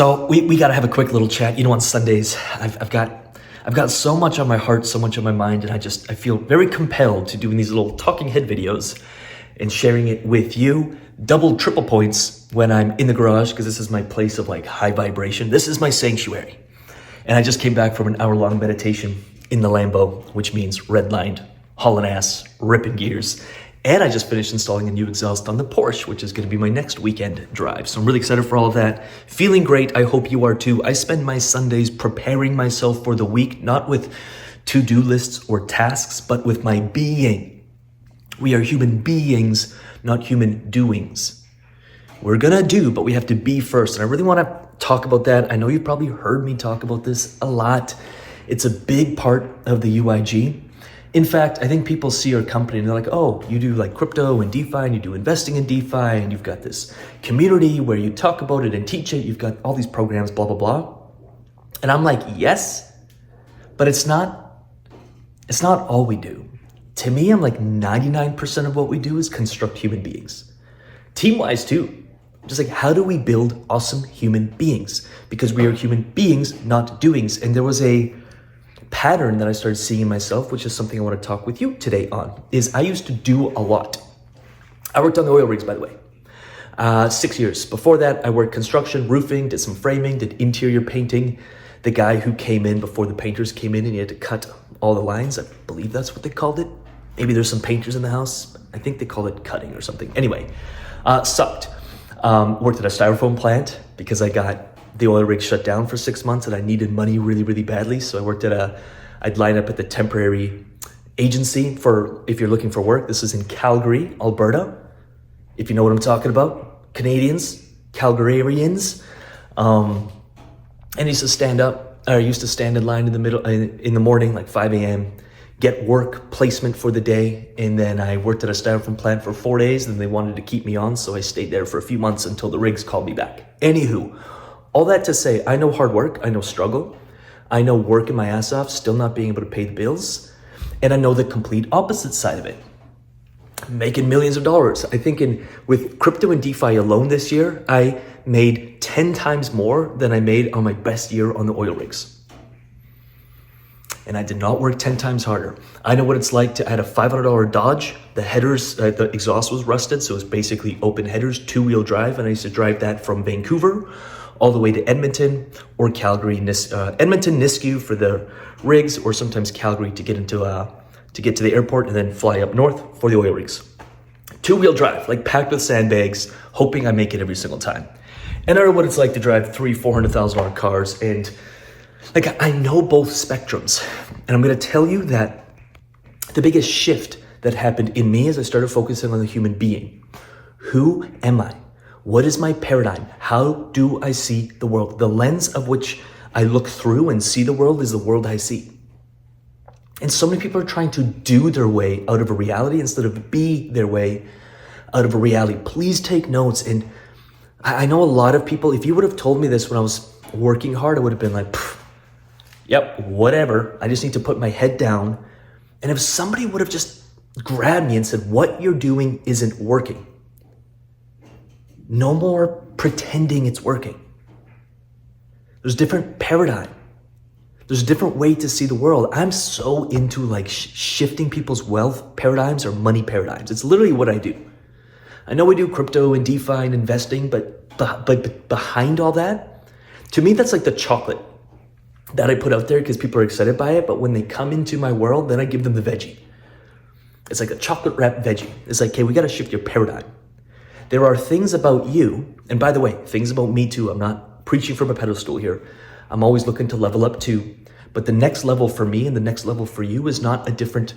So we got to have a quick little chat. You know, on Sundays, I've got so much on my heart, so much on my mind, and I feel very compelled to doing these little talking head videos and sharing it with you. Double, triple points when I'm in the garage, because this is my place of like high vibration. This is my sanctuary. And I just came back from an hour-long meditation in the Lambo, which means redlined, hauling ass, ripping gears. And I just finished installing a new exhaust on the Porsche, which is going to be my next weekend drive. So I'm really excited for all of that. Feeling great. I hope you are too. I spend my Sundays preparing myself for the week, not with to-do lists or tasks, but with my being. We are human beings, not human doings. We're going to do, but we have to be first. And I really want to talk about that. I know you've probably heard me talk about this a lot. It's a big part of the UIG. In fact, I think people see our company and they're like, oh, you do like crypto and DeFi and you do investing in DeFi and you've got this community where you talk about it and teach it. You've got all these programs, blah, blah, blah. And I'm like, yes, but it's not all we do. To me, I'm like 99% of what we do is construct human beings. Team-wise too. Just like, how do we build awesome human beings? Because we are human beings, not doings. And there was a pattern that I started seeing in myself, which is something I want to talk with you today on, is I used to do a lot. I worked on the oil rigs, by the way, 6 years. Before that, I worked construction, roofing, did some framing, did interior painting. The guy who came in before the painters came in and he had to cut all the lines. I believe that's what they called it. Maybe there's some painters in the house. I think they call it cutting or something. Anyway, sucked. Worked at a styrofoam plant because I got the oil rig shut down for 6 months and I needed money really, really badly. So I worked I'd line up at the temporary agency for, if you're looking for work. This is in Calgary, Alberta. If you know what I'm talking about, Canadians, Calgarians. And I used to stand in line in the morning, like 5 a.m., get work placement for the day. And then I worked at a styrofoam plant for 4 days and they wanted to keep me on. So I stayed there for a few months until the rigs called me back. Anywho, all that to say, I know hard work, I know struggle, I know working my ass off, still not being able to pay the bills, and I know the complete opposite side of it, making millions of dollars. I think with crypto and DeFi alone this year, I made 10 times more than I made on my best year on the oil rigs. And I did not work 10 times harder. I know what it's like to add a $500 Dodge. The headers, the exhaust was rusted, so it was basically open headers, 2-wheel drive, and I used to drive that from Vancouver all the way to Edmonton or Calgary, Edmonton, Nisku for the rigs, or sometimes Calgary to get to the airport and then fly up north for the oil rigs. 2-wheel drive, like packed with sandbags, hoping I make it every single time. And I know what it's like to drive $300,000-$400,000 cars. And like, I know both spectrums. And I'm going to tell you that the biggest shift that happened in me as I started focusing on the human being. Who am I? What is my paradigm? How do I see the world? The lens of which I look through and see the world is the world I see. And so many people are trying to do their way out of a reality instead of be their way out of a reality. Please take notes. And I know a lot of people, if you would have told me this when I was working hard, I would have been like, yep, whatever. I just need to put my head down. And if somebody would have just grabbed me and said, what you're doing isn't working. No more pretending it's working. There's a different paradigm. There's a different way to see the world. I'm so into like shifting people's wealth paradigms or money paradigms. It's literally what I do. I know we do crypto and DeFi and investing, but behind all that, to me, that's like the chocolate that I put out there because people are excited by it. But when they come into my world, then I give them the veggie. It's like a chocolate wrapped veggie. It's like, hey, we got to shift your paradigm. There are things about you, and by the way, things about me too. I'm not preaching from a pedestal here. I'm always looking to level up too. But the next level for me and the next level for you is not a different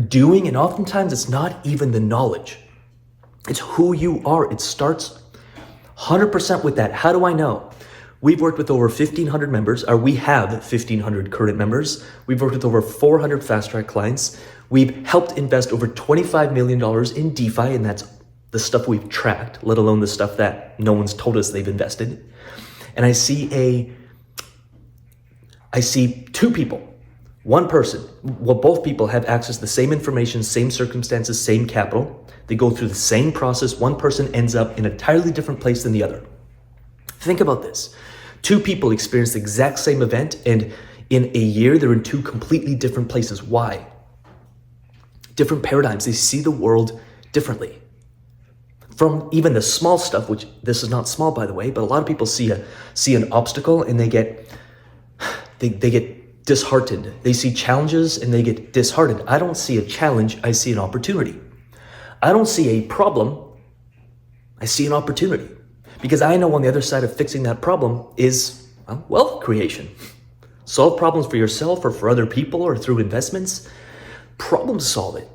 doing, and oftentimes it's not even the knowledge. It's who you are. It starts 100% with that. How do I know? We've worked with over 1,500 members, or we have 1,500 current members. We've worked with over 400 fast track clients. We've helped invest over $25 million in DeFi, and that's the stuff we've tracked, let alone the stuff that no one's told us they've invested. And I see two people, one person. Well, both people have access to the same information, same circumstances, same capital. They go through the same process. One person ends up in an entirely different place than the other. Think about this. Two people experience the exact same event, and in a year, they're in two completely different places. Why? Different paradigms. They see the world differently. From even the small stuff, which this is not small, by the way, but a lot of people see an obstacle and they get disheartened. They see challenges and they get disheartened. I don't see a challenge, I see an opportunity. I don't see a problem, I see an opportunity. Because I know on the other side of fixing that problem is wealth creation. Solve problems for yourself or for other people or through investments. Problem solve it.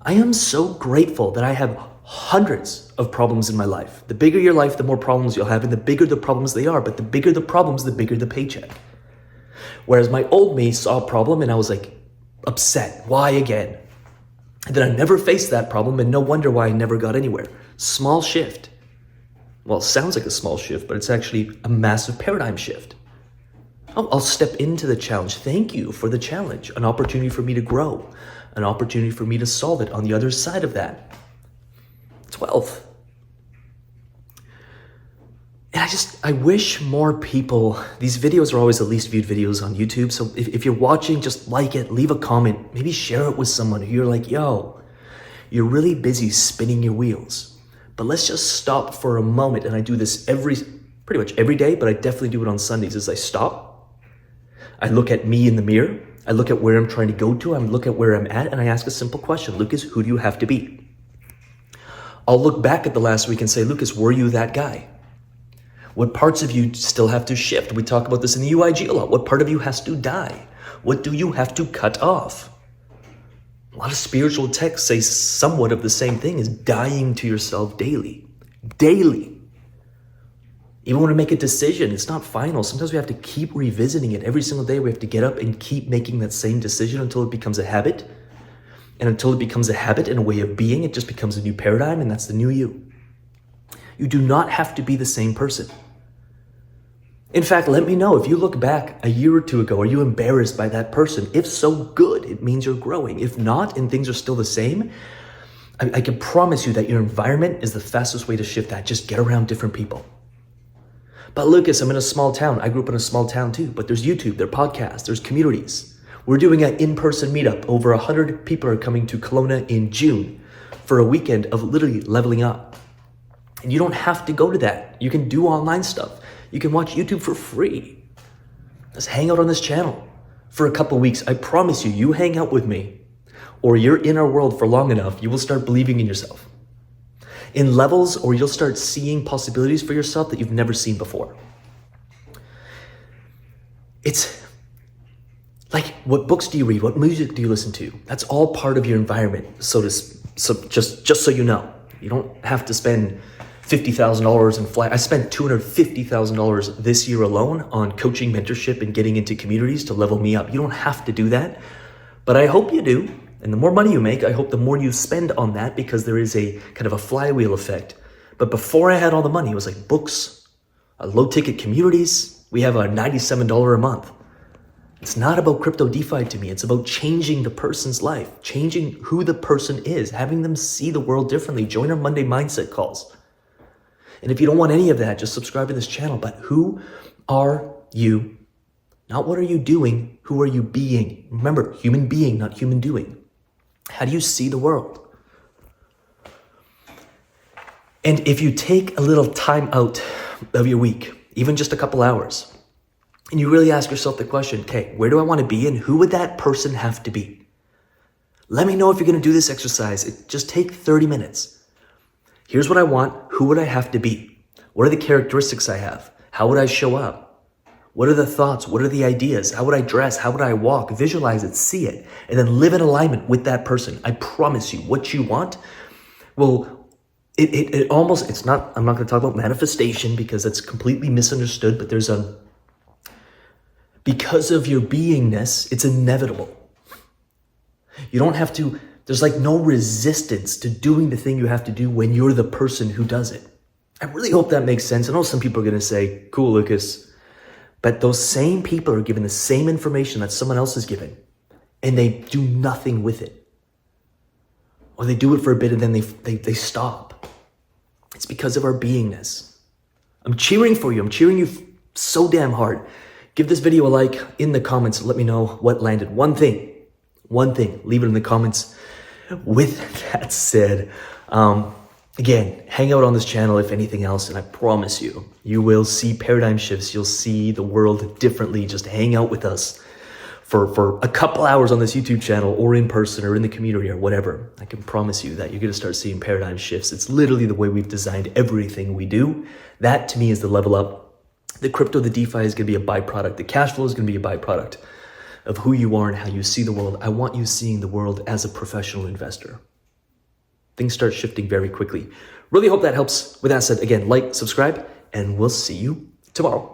I am so grateful that I have hundreds of problems in my life. The bigger your life, the more problems you'll have, and the bigger the problems they are. But the bigger the problems, the bigger the paycheck. Whereas my old me saw a problem and I was like upset. Why again? And then I never faced that problem, and no wonder why I never got anywhere. Small shift. Well, it sounds like a small shift, but it's actually a massive paradigm shift. Oh, I'll step into the challenge. Thank you for the challenge. An opportunity for me to grow. An opportunity for me to solve it on the other side of that. It's wealth. And I wish more people, these videos are always the least viewed videos on YouTube. So if you're watching, just like it, leave a comment, maybe share it with someone who you're like, yo, you're really busy spinning your wheels. But let's just stop for a moment. And I do this pretty much every day, but I definitely do it on Sundays. As I stop, I look at me in the mirror. I look at where I'm trying to go to. I look at where I'm at, and I ask a simple question. Lucas, who do you have to be? I'll look back at the last week and say, Lucas, were you that guy? What parts of you still have to shift? We talk about this in the UIG a lot. What part of you has to die? What do you have to cut off? A lot of spiritual texts say somewhat of the same thing as dying to yourself daily. Daily. Even when we make a decision, it's not final. Sometimes we have to keep revisiting it. Every single day we have to get up and keep making that same decision until it becomes a habit. And until it becomes a habit and a way of being, it just becomes a new paradigm, and that's the new you. You do not have to be the same person. In fact, let me know if you look back a year or two ago, are you embarrassed by that person? If so, good, it means you're growing. If not, and things are still the same, I can promise you that your environment is the fastest way to shift that. Just get around different people. But Lucas, I'm in a small town. I grew up in a small town too, but there's YouTube, there are podcasts, there's communities. We're doing an in-person meetup. Over 100 people are coming to Kelowna in June for a weekend of literally leveling up. And you don't have to go to that. You can do online stuff. You can watch YouTube for free. Just hang out on this channel for a couple weeks. I promise you, you hang out with me or you're in our world for long enough, you will start believing in yourself. In levels, or you'll start seeing possibilities for yourself that you've never seen before. It's like, what books do you read? What music do you listen to? That's all part of your environment. So just so you know, you don't have to spend $50,000 in flight. I spent $250,000 this year alone on coaching, mentorship, and getting into communities to level me up. You don't have to do that, but I hope you do. And the more money you make, I hope the more you spend on that, because there is a kind of a flywheel effect. But before I had all the money, it was like books, low ticket communities. We have a $97 a month. It's not about crypto DeFi to me. It's about changing the person's life, changing who the person is, having them see the world differently. Join our Monday mindset calls. And if you don't want any of that, just subscribe to this channel. But who are you? Not what are you doing? Who are you being? Remember, human being, not human doing. How do you see the world? And if you take a little time out of your week, even just a couple hours, and you really ask yourself the question, okay, where do I want to be and who would that person have to be? Let me know if you're going to do this exercise. Just take 30 minutes. Here's what I want. Who would I have to be? What are the characteristics I have? How would I show up? What are the thoughts? What are the ideas? How would I dress? How would I walk? Visualize it, see it, and then live in alignment with that person. I promise you, what you want will, it's not, I'm not going to talk about manifestation because that's completely misunderstood, but because of your beingness, it's inevitable. You don't have to, there's like no resistance to doing the thing you have to do when you're the person who does it. I really hope that makes sense. I know some people are going to say, cool, Lucas. But those same people are given the same information that someone else is given, and they do nothing with it. Or they do it for a bit and then they stop. It's because of our beingness. I'm cheering for you. I'm cheering you so damn hard. Give this video a like. In the comments, let me know what landed. One thing, leave it in the comments. With that said, again, hang out on this channel if anything else, and I promise you, you will see paradigm shifts. You'll see the world differently. Just hang out with us for a couple hours on this YouTube channel or in person or in the community or whatever. I can promise you that you're gonna start seeing paradigm shifts. It's literally the way we've designed everything we do. That to me is the level up. The crypto, the DeFi is gonna be a byproduct. The cash flow is gonna be a byproduct of who you are and how you see the world. I want you seeing the world as a professional investor. Things start shifting very quickly. Really hope that helps. With that said, again, like, subscribe, and we'll see you tomorrow.